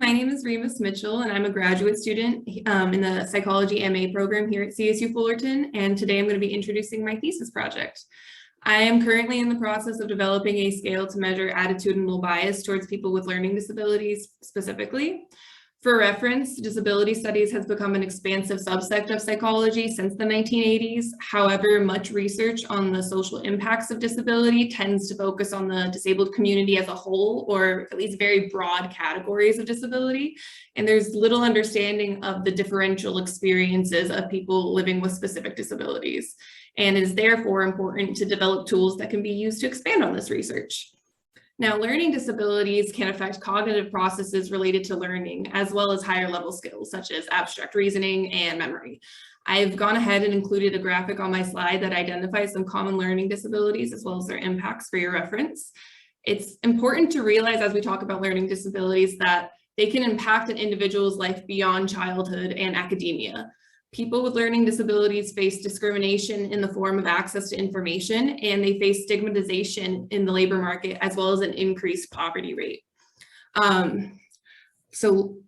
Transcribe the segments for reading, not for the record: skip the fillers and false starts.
my name is Remus Mitchell, and I'm a graduate student in the Psychology MA program here at CSU Fullerton, and today I'm going to be introducing my thesis project. I am currently in the process of developing a scale to measure attitudinal bias towards people with learning disabilities specifically. For reference, disability studies has become an expansive subsect of psychology since the 1980s. However, much research on the social impacts of disability tends to focus on the disabled community as a whole, or at least very broad categories of disability. And there's little understanding of the differential experiences of people living with specific disabilities. And it is therefore important to develop tools that can be used to expand on this research. Now, learning disabilities can affect cognitive processes related to learning, as well as higher level skills such as abstract reasoning and memory. I've gone ahead and included a graphic on my slide that identifies some common learning disabilities as well as their impacts for your reference. It's important to realize as we talk about learning disabilities that they can impact an individual's life beyond childhood and academia. People with learning disabilities face discrimination in the form of access to information, and they face stigmatization in the labor market, as well as an increased poverty rate. So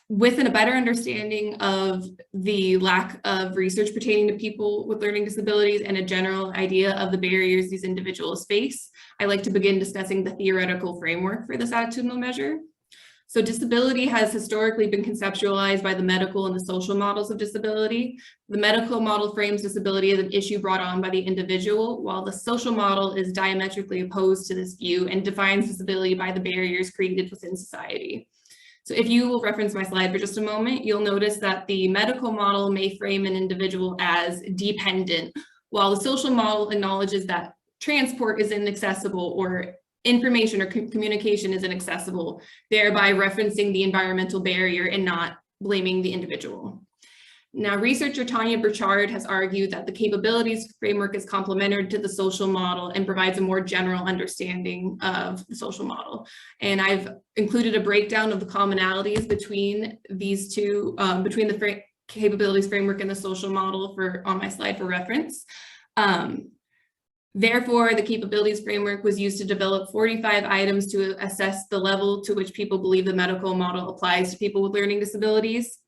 with a better understanding of the lack of research pertaining to people with learning disabilities and a general idea of the barriers these individuals face, I'd like to begin discussing the theoretical framework for this attitudinal measure. So disability has historically been conceptualized by the medical and the social models of disability. The medical model frames disability as an issue brought on by the individual, while the social model is diametrically opposed to this view and defines disability by the barriers created within society. So if you will reference my slide for just a moment, you'll notice that the medical model may frame an individual as dependent, while the social model acknowledges that transport is inaccessible or information or communication is inaccessible, thereby referencing the environmental barrier and not blaming the individual. Now, researcher Tanya Burchard has argued that the capabilities framework is complementary to the social model and provides a more general understanding of the social model. And I've included a breakdown of the commonalities between these two, between the capabilities framework and the social model on my slide for reference. Therefore, the capabilities framework was used to develop 45 items to assess the level to which people believe the medical model applies to people with learning disabilities.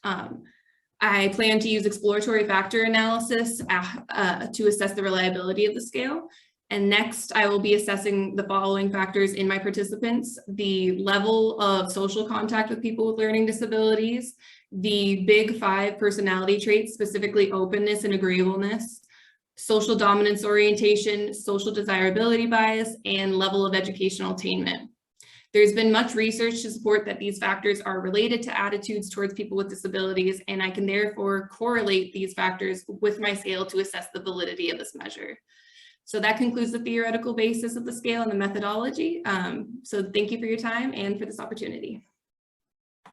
I plan to use exploratory factor analysis to assess the reliability of the scale. And next, I will be assessing the following factors in my participants: the level of social contact with people with learning disabilities, the big 5 personality traits, specifically openness and agreeableness, social dominance orientation, social desirability bias, and level of educational attainment. There's been much research to support that these factors are related to attitudes towards people with disabilities, and I can therefore correlate these factors with my scale to assess the validity of this measure. So that concludes the theoretical basis of the scale and the methodology. So thank you for your time and for this opportunity.